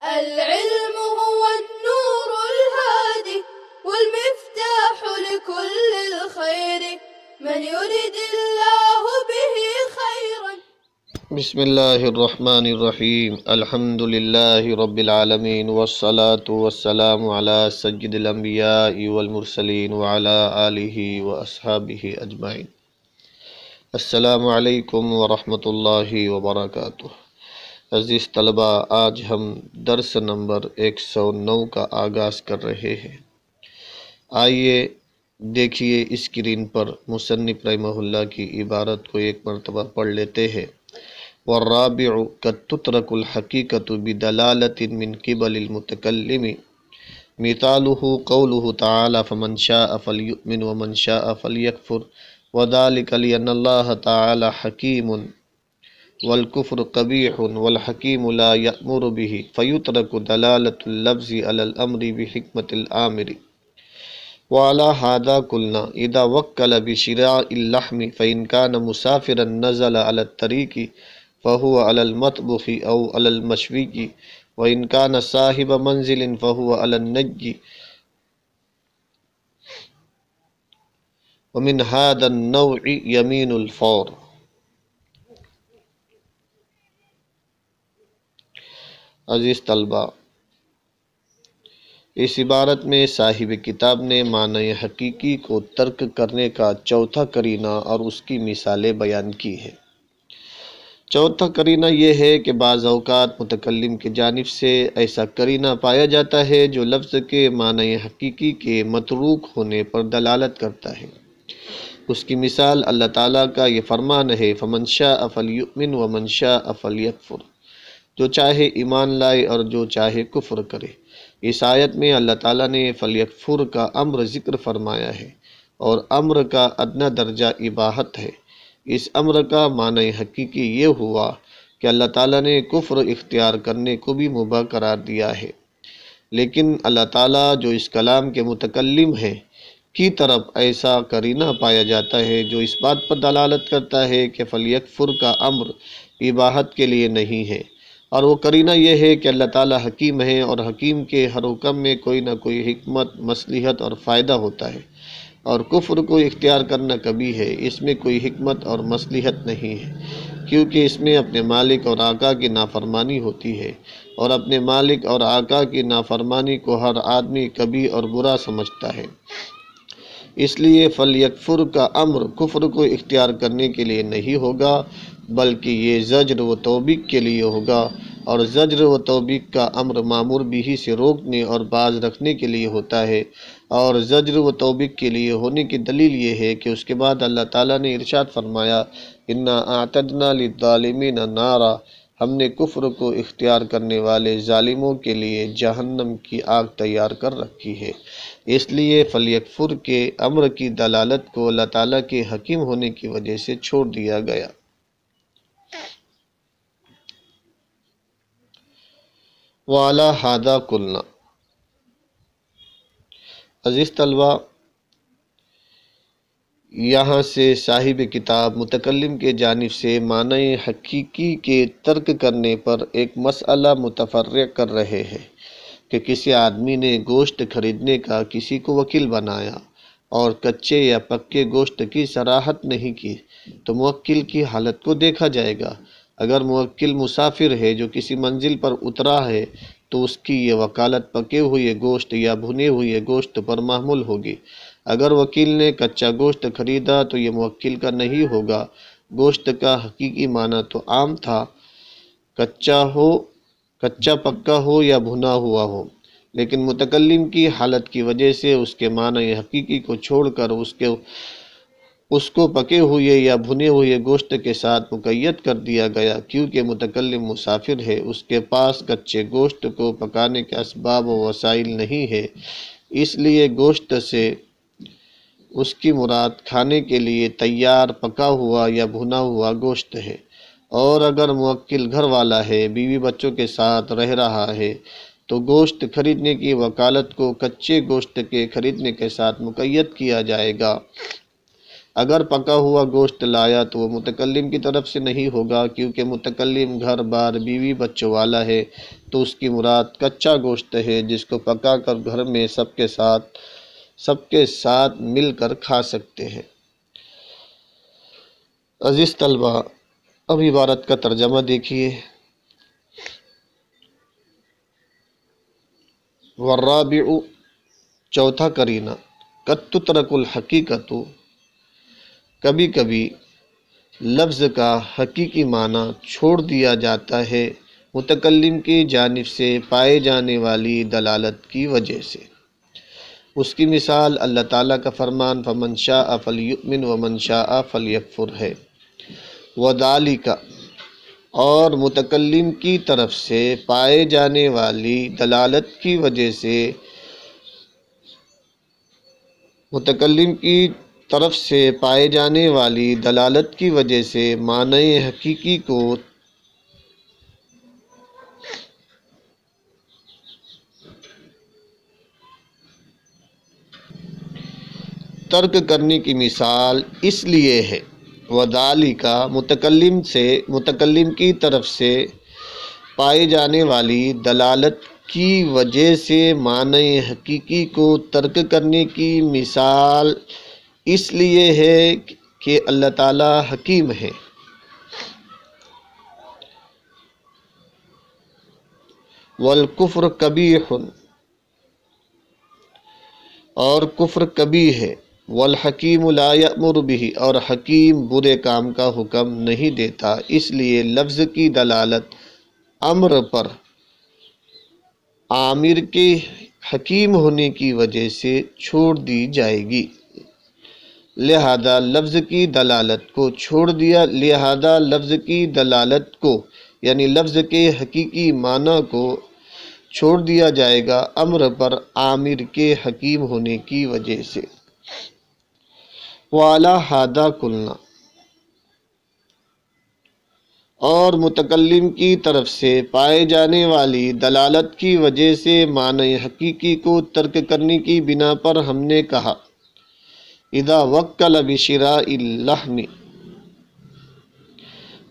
العلم هو النور الهادي والمفتاح لكل الخير من يرد الله به خيرا. بسم اللہ الرحمن الرحیم الحمد للہ رب العالمین والصلاة والسلام علی سید الانبیاء والمرسلین وعلی آلہ واصحابہ اجمعین۔ السلام علیکم ورحمۃ اللہ وبرکاتہ۔ عزیز طلبہ، آج ہم درس نمبر 109 کا آغاز کر رہے ہیں۔ آئیے دیکھیے اسکرین پر مصنف رحمہ اللہ کی عبارت کو ایک مرتبہ پڑھ لیتے ہیں۔ والرابع قد تترك الحقيقة بدلالة من قبل المتكلم مثاله قوله تعالى فمن شاء فليؤمن ومن شاء فليكفر وذلك لأن الله تعالى حكيم والكفر قبيح والحكيم لا يأمر به فيترك دلالة اللفظ على الأمر بحكمة الآمر. وعلى هذا قلنا إذا وكل بشراء اللحم فإن كان مسافرا نزل على الطريق فهو على المطبخ أو على المشوي وإن كان صاحب منزل فهو على النجي. ومن هذا النوع يمين الفور. عزیز طلبہ، اس عبارت میں صاحب کتاب نے معنی حقیقی کو ترک کرنے کا چوتھا قرینہ اور اس کی مثالیں بیان کی ہے۔ چوتھا قرینہ یہ ہے کہ بعض اوقات متکلم کی جانب سے ایسا قرینہ پایا جاتا ہے جو لفظ کے معنی حقیقی کے متروک ہونے پر دلالت کرتا ہے۔ اس کی مثال اللہ تعالیٰ کا یہ فرمان ہے فَمَنْ شَاءَ فَلْيُؤْمِنْ وَمَنْ شَاءَ فَلْيَكْفُرْ، جو چاہے ایمان لائے اور جو چاہے کفر کرے۔ اس آیت میں اللہ تعالیٰ نے فَلْيَكْفُرْ کا امر ذکر فرمایا ہے اور امر کا ادنیٰ درجہ اباحت ہے۔ اس امر کا معنی حقیقی یہ ہوا کہ اللہ تعالیٰ نے کفر اختیار کرنے کو بھی مباح قرار دیا ہے، لیکن اللہ تعالیٰ جو اس کلام کے متکلم ہیں کی طرف ایسا قرینہ پایا جاتا ہے جو اس بات پر دلالت کرتا ہے کہ فلیکفر کا امر اباحت کے لیے نہیں ہے، اور وہ قرینہ یہ ہے کہ اللہ تعالیٰ حکیم ہے اور حکیم کے ہر حکم میں کوئی نہ کوئی حکمت، مصلحت اور فائدہ ہوتا ہے، اور کفر کو اختیار کرنا کبھی ہے، اس میں کوئی حکمت اور مصلحت نہیں ہے، کیونکہ اس میں اپنے مالک اور آقا کی نافرمانی ہوتی ہے، اور اپنے مالک اور آقا کی نافرمانی کو ہر آدمی کبھی اور برا سمجھتا ہے۔ اس لیے فلیکفر کا امر کفر کو اختیار کرنے کے لیے نہیں ہوگا، بلکہ یہ زجر و توبیخ کے لیے ہوگا، اور زجر و توبیخ کا امر مامور بھی سے روکنے اور باز رکھنے کے لیے ہوتا ہے، اور زجر و توبیخ کے لیے ہونے کی دلیل یہ ہے کہ اس کے بعد اللہ تعالیٰ نے ارشاد فرمایا اِنَّا أَعْتَدْنَا لِلظَّالِمِينَ نَارًا، ہم نے کفر کو اختیار کرنے والے ظالموں کے لیے جہنم کی آگ تیار کر رکھی ہے۔ اس لیے فلیکفر کے امر کی دلالت کو اللہ تعالیٰ کے حکیم ہونے کی وجہ سے چھوڑ دیا گیا۔ وَعَلَى هَذَا قُلْنَا، عزیز طلبہ، یہاں سے صاحب کتاب متکلم کے جانب سے معنی حقیقی کے ترک کرنے پر ایک مسئلہ متفرق کر رہے ہیں کہ کسی آدمی نے گوشت خریدنے کا کسی کو وکیل بنایا اور کچے یا پکے گوشت کی صراحت نہیں کی تو موکل کی حالت کو دیکھا جائے گا۔ اگر موکل مسافر ہے جو کسی منزل پر اترا ہے تو اس کی یہ وکالت پکے ہوئے گوشت یا بھنے ہوئے گوشت پر محمول ہوگی۔ اگر وکیل نے کچا گوشت خریدا تو یہ موکل کا نہیں ہوگا۔ گوشت کا حقیقی معنی تو عام تھا، کچا پکا ہو یا بھنا ہوا ہو، لیکن متکلم کی حالت کی وجہ سے اس کے معنی حقیقی کو چھوڑ کر اس کو پکے ہوئے یا بھنے ہوئے گوشت کے ساتھ مقید کر دیا گیا، کیونکہ متکلم مسافر ہے، اس کے پاس کچے گوشت کو پکانے کے اسباب و وسائل نہیں ہے، اس لیے گوشت سے اس کی مراد کھانے کے لیے تیار پکا ہوا یا بھنا ہوا گوشت ہے۔ اور اگر موکل گھر والا ہے، بیوی بچوں کے ساتھ رہ رہا ہے تو گوشت خریدنے کی وکالت کو کچے گوشت کے خریدنے کے ساتھ مقید کیا جائے گا۔ اگر پکا ہوا گوشت لایا تو وہ متکلم کی طرف سے نہیں ہوگا، کیونکہ متکلم گھر بار بیوی بچوں والا ہے، تو اس کی مراد کچا گوشت ہے جس کو پکا کر گھر میں سب کے ساتھ مل کر کھا سکتے ہیں۔ عزیز طلبہ، اب عبارت کا ترجمہ دیکھیے۔ والرابع، چوتھا قرینہ، قد تترک الحقیقت، کبھی کبھی لفظ کا حقیقی معنی چھوڑ دیا جاتا ہے متکلم کی جانب سے پائے جانے والی دلالت کی وجہ سے۔ اس کی مثال اللہ تعالیٰ کا فرمان فمن شاء فلیؤمن ومن شاء فلیکفر ہے۔ وذالک، اور متکلم کی طرف سے پائے جانے والی دلالت کی وجہ سے، متکلم کی طرف سے پائے جانے والی دلالت کی وجہ سے معنی حقیقی کو ترک کرنے کی مثال اس لیے ہے۔ وذالک، متکلم کی طرف سے پائے جانے والی دلالت کی وجہ سے معنی حقیقی کو ترک کرنے کی مثال اس لیے ہے کہ اللہ تعالیٰ حکیم ہے۔ والکفر قبیح، اور کفر قبیح ہے۔ والحکیم لا یأمر بہ، اور حکیم برے کام کا حکم نہیں دیتا، اس لیے لفظ کی دلالت امر پر عامر کے حکیم ہونے کی وجہ سے چھوڑ دی جائے گی، لہذا لفظ کی دلالت کو چھوڑ دیا، لہذا لفظ کی دلالت کو یعنی لفظ کے حقیقی معنی کو چھوڑ دیا جائے گا امر پر عامر کے حکیم ہونے کی وجہ سے۔ وعلی ھذا قلنا، اور متکلم کی طرف سے پائے جانے والی دلالت کی وجہ سے معنی حقیقی کو ترک کرنے کی بنا پر ہم نے کہا اذا وکل بشراء اللحم،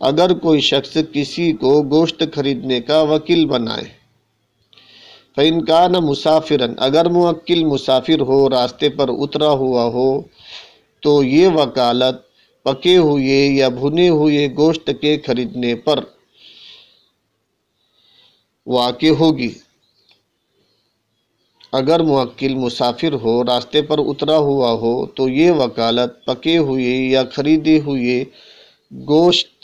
اگر کوئی شخص کسی کو گوشت خریدنے کا وکیل بنائے، فإن کان مسافرا، اگر موکل مسافر ہو، راستے پر اترا ہوا ہو، تو یہ وکالت پکے ہوئے یا بھنے ہوئے گوشت کے خریدنے پر واقع ہوگی۔ اگر موکل مسافر ہو، راستے پر اترا ہوا ہو، تو یہ وکالت پکے ہوئے یا خریدے ہوئے گوشت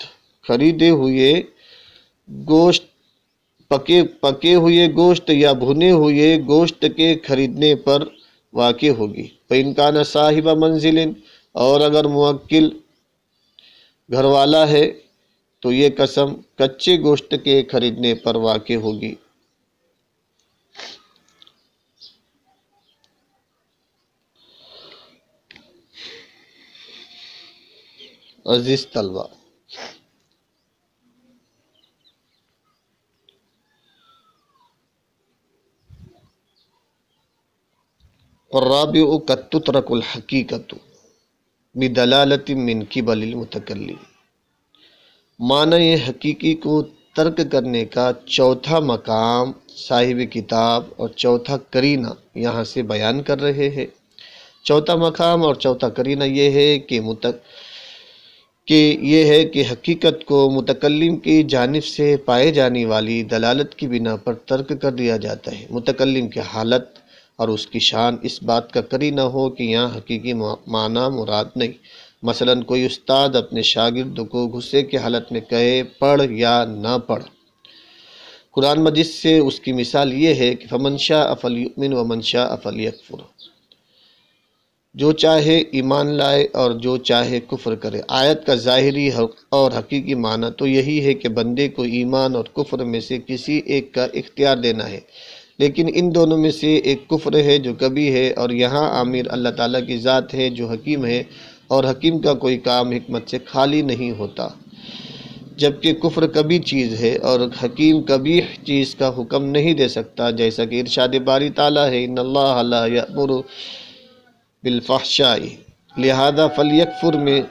یا بھنے ہوئے گوشت کے خریدنے پر واقع ہوگی۔ فإن کان صاحب منزل، اور اگر موکل گھر والا ہے تو یہ قسم کچے گوشت کے خریدنے پر واقع ہوگی۔ عزیز طلبہ، والرابع قد تترک الحقیقت بدلالت من قبل المتکلم، معنی حقیقی کو ترک کرنے کا چوتھا مقام صاحب کتاب اور چوتھا قرینہ یہاں سے بیان کر رہے ہیں۔ چوتھا مقام اور چوتھا قرینہ یہ ہے کہ حقیقت کو متکلم کی جانب سے پائے جانے والی دلالت کی بنا پر ترک کر دیا جاتا ہے۔ متکلم کی حالت اور اس کی شان اس بات کا قرینہ ہو کہ یہاں حقیقی معنی مراد نہیں۔ مثلا کوئی استاد اپنے شاگرد کو غصے کی حالت میں کہے پڑھ یا نہ پڑھ۔ قرآن مجید سے اس کی مثال یہ ہے کہ فمن شاء فلیؤمن ومن شاء فلیکفر، جو چاہے ایمان لائے اور جو چاہے کفر کرے۔ آیت کا ظاہری اور حقیقی معنی تو یہی ہے کہ بندے کو ایمان اور کفر میں سے کسی ایک کا اختیار دینا ہے، لیکن ان دونوں میں سے ایک کفر ہے جو کبھی ہے، اور یہاں عامر اللہ تعالیٰ کی ذات ہے جو حکیم ہے، اور حکیم کا کوئی کام حکمت سے خالی نہیں ہوتا۔ جبکہ کفر کبھی چیز ہے اور حکیم کبھی چیز کا حکم نہیں دے سکتا، جیسا کہ ارشاد باری تعالیٰ ہے ان اللہ لا یأمر بالفحشاء لہذا فلیکفر میں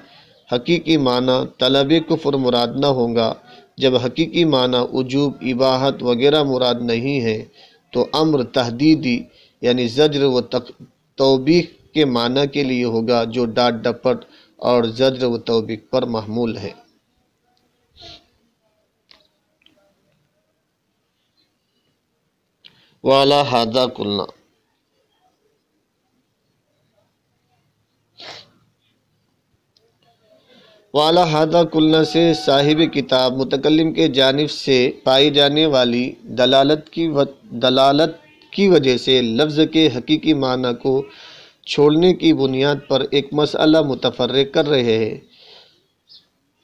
حقیقی معنی طلب کفر مراد نہ ہوگا۔ جب حقیقی معنی وجوب، اباحت وغیرہ مراد نہیں ہے تو امر تحدیدی یعنی زجر و توبیخ کے معنی کے لیے ہوگا، جو ڈانٹ ڈپٹ اور زجر و توبیخ پر محمول ہے۔ وعلی ھذا قلنا، وعلی ھذا قلنا سے صاحب کتاب متکلم کے جانب سے پائی جانے والی دلالت کی وجہ سے لفظ کے حقیقی معنی کو چھوڑنے کی بنیاد پر ایک مسئلہ متفرق کر رہے ہیں۔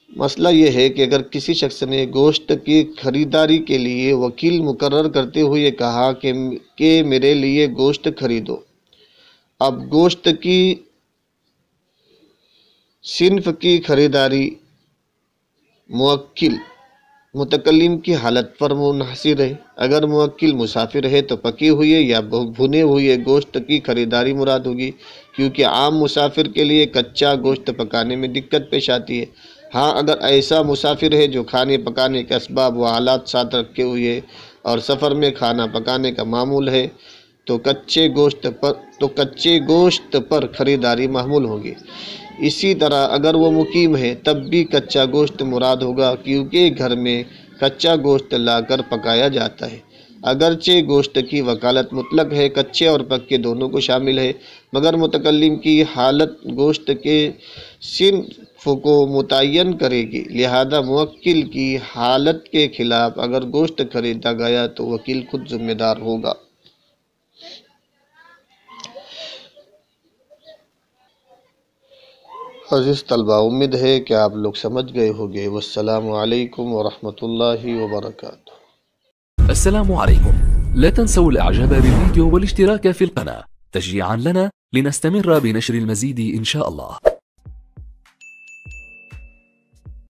مسئلہ یہ ہے کہ اگر کسی شخص نے گوشت کی خریداری کے لیے وکیل مقرر کرتے ہوئے کہا کہ میرے لیے گوشت خریدو، اب گوشت کی صنف کی خریداری موکل متکلم کی حالت پر منحصر ہے۔ اگر موکل مسافر ہے تو پکے ہوئے یا بھنے ہوئے گوشت کی خریداری مراد ہوگی، کیونکہ عام مسافر کے لیے کچا گوشت پکانے میں دقت پیش آتی ہے۔ ہاں، اگر ایسا مسافر ہے جو کھانے پکانے کے اسباب و آلات ساتھ رکھے ہوئے اور سفر میں کھانا پکانے کا معمول ہے تو کچے گوشت پر خریداری محمول ہوگی۔ اسی طرح اگر وہ مقیم ہے تب بھی کچا گوشت مراد ہوگا، کیونکہ گھر میں کچا گوشت لا کر پکایا جاتا ہے۔ اگرچہ گوشت کی وکالت مطلق ہے، کچے اور پکے دونوں کو شامل ہے، مگر متکلم کی حالت گوشت کے صنف کو متعین کرے گی، لہذا موکل کی حالت کے خلاف اگر گوشت خریدا گیا تو وکیل خود ذمہ دار ہوگا۔ عزیز طلبہ، امید ہے کہ آپ لوگ سمجھ گئے ہوگے۔ والسلام علیکم ورحمۃ اللہ وبرکاتہ۔ السلام عليكم. لا تنسوا الاعجاب بالفيديو والاشتراك في القناة تشجيعا لنا لنستمر بنشر المزيد إن شاء الله.